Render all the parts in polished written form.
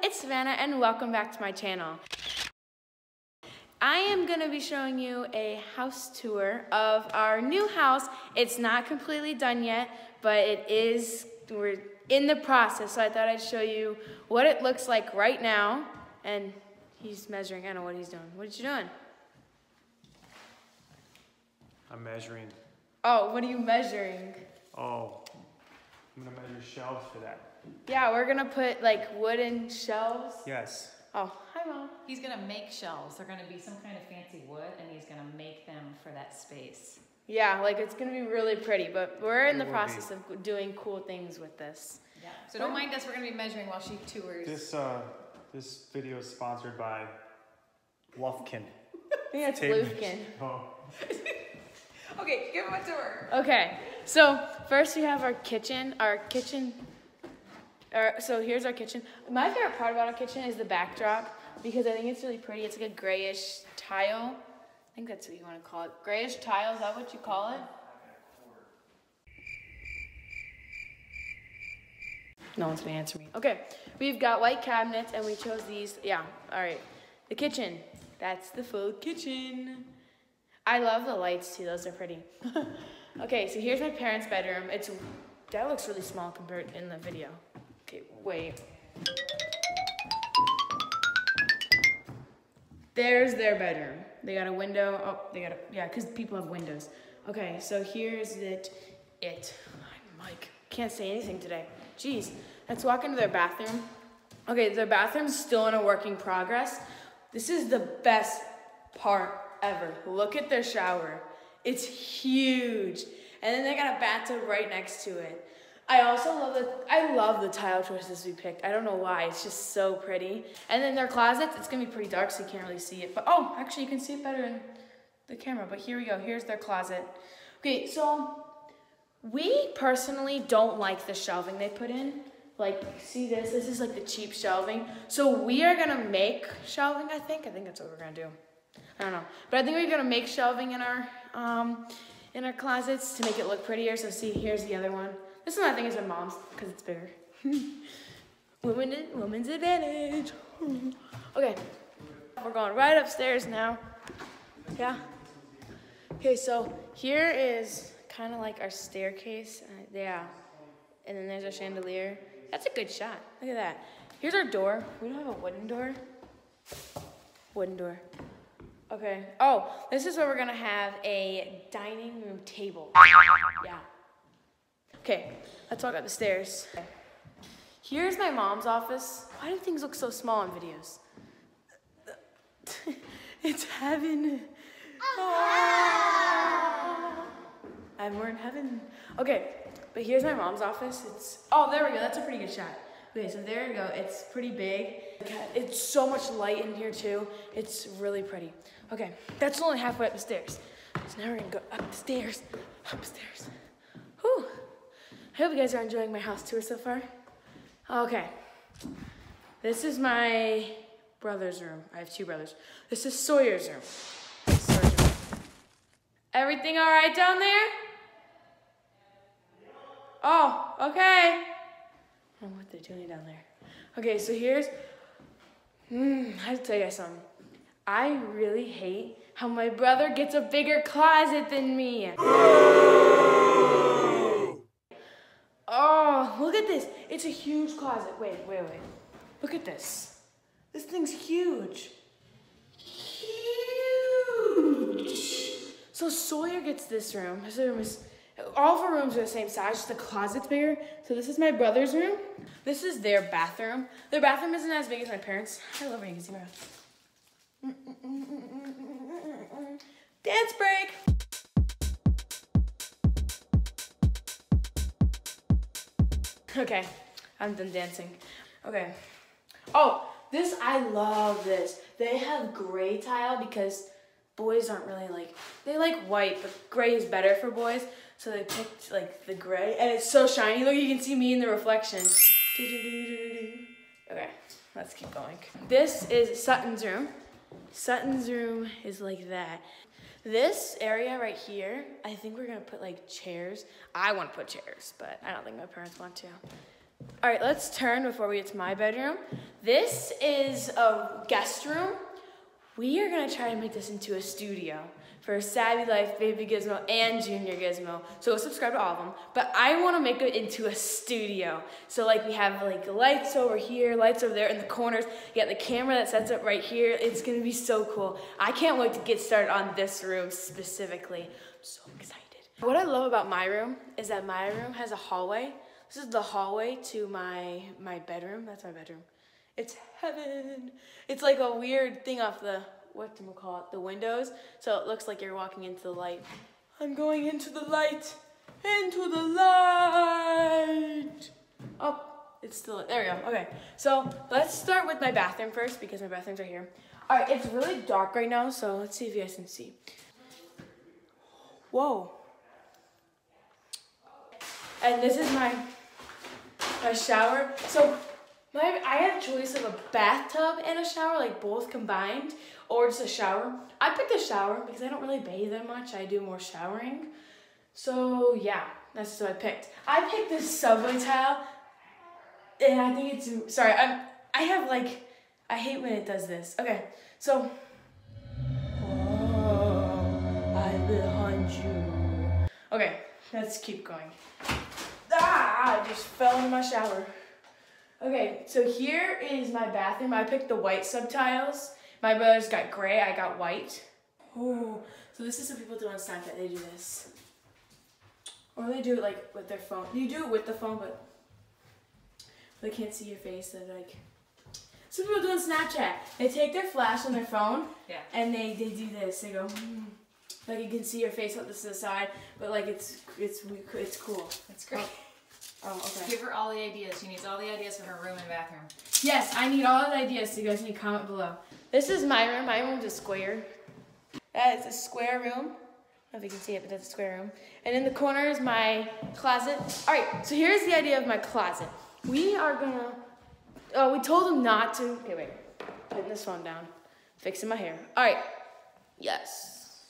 it's Vanna and welcome back to my channel. I am gonna be showing you a house tour of our new house. It's not completely done yet, but we're in the process, so I thought I'd show you what it looks like right now. And he's measuring, I don't know what he's doing. What are you doing? I'm measuring. Oh, what are you measuring? Oh, I'm gonna measure shelves for that. Yeah, we're gonna put like wooden shelves. Yes. Oh, hi Mom. He's gonna make shelves. They're gonna be some kind of fancy wood, and he's gonna make them for that space. Yeah, like it's gonna be really pretty, but we're in the process of doing cool things with this. Yeah. So don't mind us. We're gonna be measuring while she tours. This video is sponsored by Lufkin. I think that's Lufkin. Oh. Okay, give him a tour. Okay, so first we have our kitchen. So here's our kitchen. My favorite part about our kitchen is the backdrop because I think it's really pretty. It's like a grayish tile. I think that's what you want to call it. Grayish tile, is that what you call it? No one's gonna answer me. Okay, we've got white cabinets and we chose these. Yeah, all right. The kitchen, that's the full kitchen. I love the lights too, those are pretty. Okay, so here's my parents' bedroom. That looks really small compared in the video. Okay, wait. There's their bedroom. They got a window. Oh, yeah, because people have windows. Okay, so here's it. Mike, can't say anything today. Jeez, let's walk into their bathroom. Okay, their bathroom's still in a work in progress. This is the best part ever. Look at their shower. It's huge. And then they got a bathtub right next to it. I love the tile choices we picked. I don't know why, it's just so pretty. And then their closets, it's gonna be pretty dark so you can't really see it. But oh, actually you can see it better in the camera, but here we go, here's their closet. Okay, so we personally don't like the shelving they put in. Like, see this is like the cheap shelving. So we are gonna make shelving, I think that's what we're gonna do. I don't know, but I think we're gonna make shelving in our closets to make it look prettier. So see, here's the other one. This one I think is my mom's because it's bigger. Woman's advantage. Okay, we're going right upstairs now. Yeah. Okay, so here is kind of like our staircase. Yeah, and then there's our chandelier. That's a good shot. Look at that. Here's our door. We don't have a wooden door. Wooden door. Okay. Oh, this is where we're gonna have a dining room table. Yeah. Okay, let's walk up the stairs. Here's my mom's office. Why do things look so small in videos? It's heaven. And we're in heaven. Okay, but here's my mom's office. Oh, there we go, that's a pretty good shot. Okay, so there we go, it's pretty big. It's so much light in here too. It's really pretty. Okay, that's only halfway up the stairs. So now we're gonna go up the stairs, upstairs. Whew. I hope you guys are enjoying my house tour so far. Okay, this is my brother's room. I have two brothers. This is Sawyer's room. Everything all right down there? Oh, okay. I don't know what they're doing down there. Okay, so here's, I have to tell you guys something. I really hate how my brother gets a bigger closet than me. Oh, look at this. It's a huge closet. Wait. Look at this. This thing's huge. Huge. So Sawyer gets this room. This room is, all of our rooms are the same size, just the closet's bigger. So this is my brother's room. This is their bathroom. Their bathroom isn't as big as my parents'. I love GIZMO. Dance break. Okay, I'm done dancing. Okay. Oh, I love this. They have gray tile because boys aren't really they like white, but gray is better for boys. So they picked like the gray and it's so shiny. Look, you can see me in the reflection. Okay, let's keep going. This is Sutton's room. Sutton's room is like that. This area right here, I think we're gonna put like chairs. I want to put chairs, but I don't think my parents want to. All right, let's turn before we get to my bedroom. This is a guest room. We are gonna try to make this into a studio for Savvy Life, Baby Gizmo, and Junior Gizmo. So subscribe to all of them. But I wanna make it into a studio. So like we have like lights over here, lights over there in the corners. You got the camera that sets up right here. It's gonna be so cool. I can't wait to get started on this room specifically. I'm so excited. What I love about my room is that my room has a hallway. This is the hallway to my bedroom. That's my bedroom. It's heaven. It's like a weird thing off the, the windows. So it looks like you're walking into the light. I'm going into the light. Into the light. Oh, it's still, there we go. Okay, so let's start with my bathroom first because my bathrooms are here. All right, it's really dark right now, so let's see if you guys can see. Whoa. And this is my shower. So I have choice of a bathtub and a shower, like both combined, or just a shower. I picked a shower because I don't really bathe that much. I do more showering. So yeah, that's just what I picked. I picked this subway tile, and I think it's, sorry, I hate when it does this. Okay, so, whoa, I will hunt you. Okay, let's keep going. Ah, I just fell in my shower. Okay, so here is my bathroom. I picked the white subtiles. My brother's got gray, I got white. Oh, so this is what people do on Snapchat. They do this. Or they do it like with their phone. You do it with the phone, but they can't see your face. They're like, some people do on Snapchat. They take their flash on their phone, and they do this. They go, like you can see your face up to the side, but like it's cool. It's great. Oh, okay. Give her all the ideas. She needs all the ideas for her room and bathroom. Yes, I need all the ideas, so you guys need to comment below. This is my room. My room's a square. That is a square room. I don't know if you can see it, but that's a square room. And in the corner is my closet. All right, so here's the idea of my closet. We are gonna, we told them not to, okay, wait. Putting this phone down. Fixing my hair. All right, yes.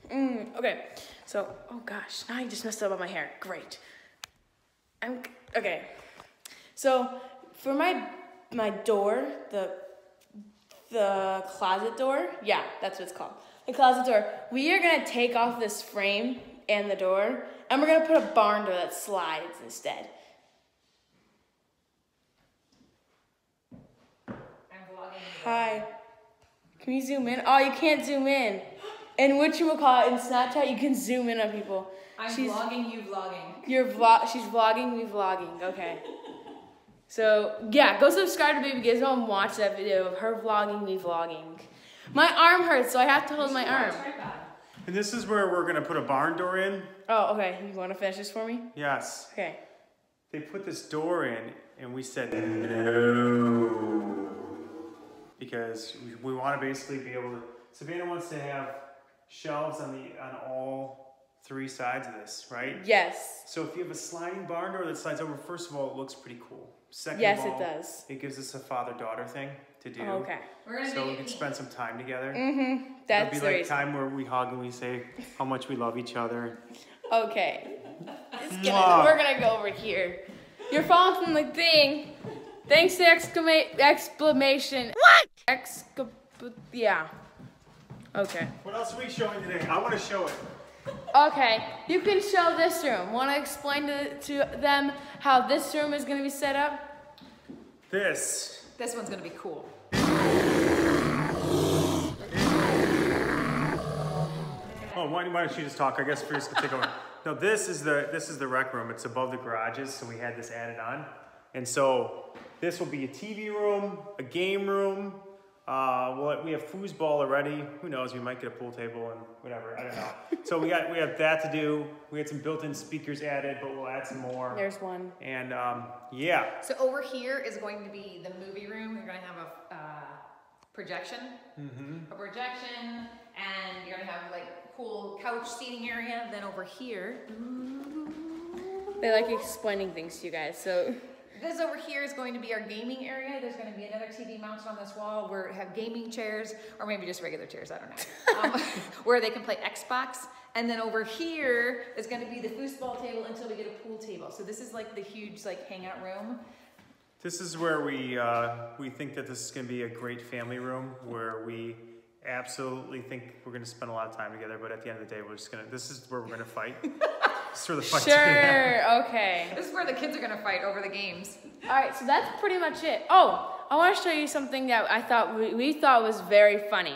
Okay, so, oh gosh, now I just messed up on my hair. Great. Okay, so for my door, the closet door, yeah, that's what it's called. The closet door, we are gonna take off this frame and the door, and we're gonna put a barn door that slides instead. I'm vlogging. Hi, can you zoom in? Oh, you can't zoom in. And whatchamacallit, in Snapchat, you can zoom in on people. She's vlogging, you vlogging. She's vlogging, me vlogging, okay. So, yeah, go subscribe to Baby Gizmo and watch that video of her vlogging, me vlogging. My arm hurts, so I have to hold my arm. And this is where we're going to put a barn door in. Oh, okay. You want to finish this for me? Yes. Okay. They put this door in, and we said no. Because we want to basically be able to... Savannah wants to have shelves on all 3 sides of this, right? Yes. So if you have a sliding barn door that slides over, first of all, it looks pretty cool. Second yes, of all, it does. It gives us a father-daughter thing to do. Oh, okay. So we can spend some time together. That's It'll be like time where we hug and we say how much we love each other. Okay. We're gonna go over here. You're falling from the thing. Thanks to exclamation. What? Yeah. Okay. What else are we showing today? I want to show it. Okay, you can show this room. Want to explain to them how this room is going to be set up? This one's going to be cool. Oh, why don't you just talk? I guess Fierce can take over. No, this is the rec room. It's above the garages, so we had this added on. And so this will be a TV room, a game room. Well, we have foosball already. Who knows? We might get a pool table and whatever. I don't know. So we have that to do. We had some built-in speakers added, but we'll add some more. There's one. And yeah. So over here is going to be the movie room. You're going to have a projection, a projection, and you're going to have like cool couch seating area. Then over here, they like explaining things to you guys. So. This over here is going to be our gaming area. There's going to be another TV mounted on this wall. We have gaming chairs, or maybe just regular chairs, I don't know, where they can play Xbox. And then over here is going to be the foosball table until we get a pool table. So this is like the huge like hangout room. This is where we think that this is going to be a great family room where we absolutely think we're going to spend a lot of time together. But at the end of the day, this is where we're going to fight. This is where the fight's going to happen. Sure, okay. This is where the kids are going to fight over the games. All right, so that's pretty much it. Oh, I want to show you something that I thought we thought was very funny.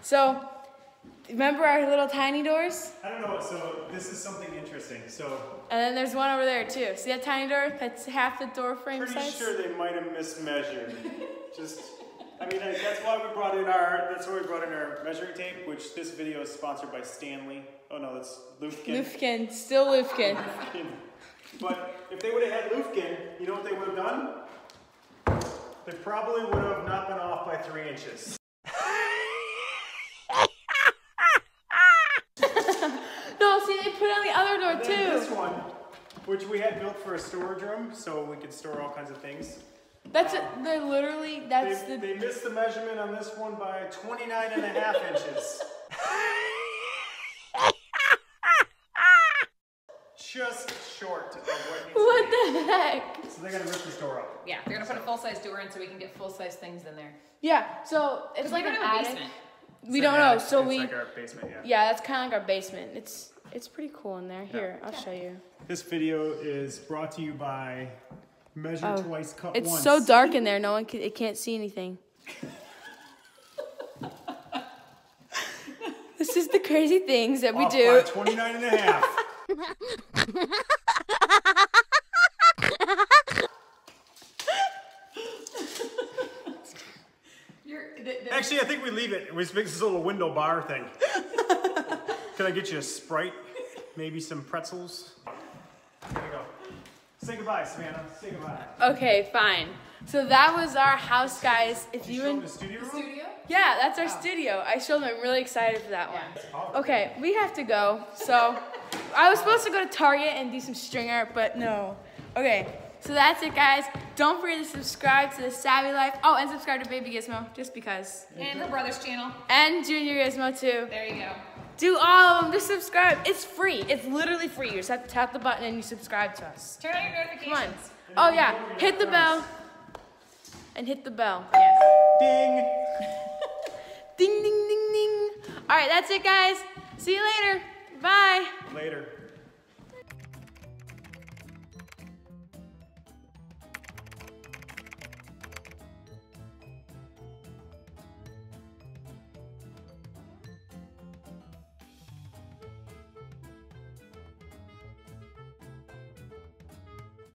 So, remember our little tiny doors? I don't know, so this is something interesting. So, And then there's one over there too. See that tiny door? That's half the door frame pretty size. sure they might have mismeasured. That's why we brought in our measuring tape, which this video is sponsored by Stanley. Oh no, that's Lufkin. Lufkin, still Lufkin. But if they would have had Lufkin, you know what they would have done? They probably would have not been off by 3 inches. No, see, they put it on the other door And too. then this one, which we had built for a storage room, so we could store all kinds of things. They're literally, They missed the measurement on this one by 29.5 inches. Just short of what needs to be. What the heck? So they're gonna rip this door up. Yeah, they're gonna put a full-size door in so we can get full-size things in there. Yeah, so it's like we an don't have a attic. basement. We don't know, so it's we. like our basement, yeah. Yeah, that's kind of like our basement. It's pretty cool in there. Here, I'll show you. This video is brought to you by Measure Twice, Cut Once. It's so dark in there, it can't see anything. This is the crazy things that we Off do. by 29.5. Actually, I think we leave it. We make this little window bar thing. Can I get you a Sprite? Maybe some pretzels? There you go. Say goodbye, Savannah. Say goodbye. Okay, fine. So that was our house, guys. If you Show them the studio room? Studio? yeah, that's our studio. I showed them. I'm really excited for that one. Okay, we have to go. So I was supposed to go to Target and do some string art, but no. Okay, so that's it, guys. Don't forget to subscribe to the Savvy Life. Oh, and subscribe to Baby Gizmo, just because. And her brother's channel. And Junior Gizmo too. There you go. Do all of them. Just subscribe. It's free. It's literally free. You just have to tap the button and you subscribe to us. Turn on your Come on. notifications. Oh yeah, hit the bell. And hit the bell. Yes. Ding! Ding, ding, ding, ding. All right, that's it, guys. See you later. Bye. Later.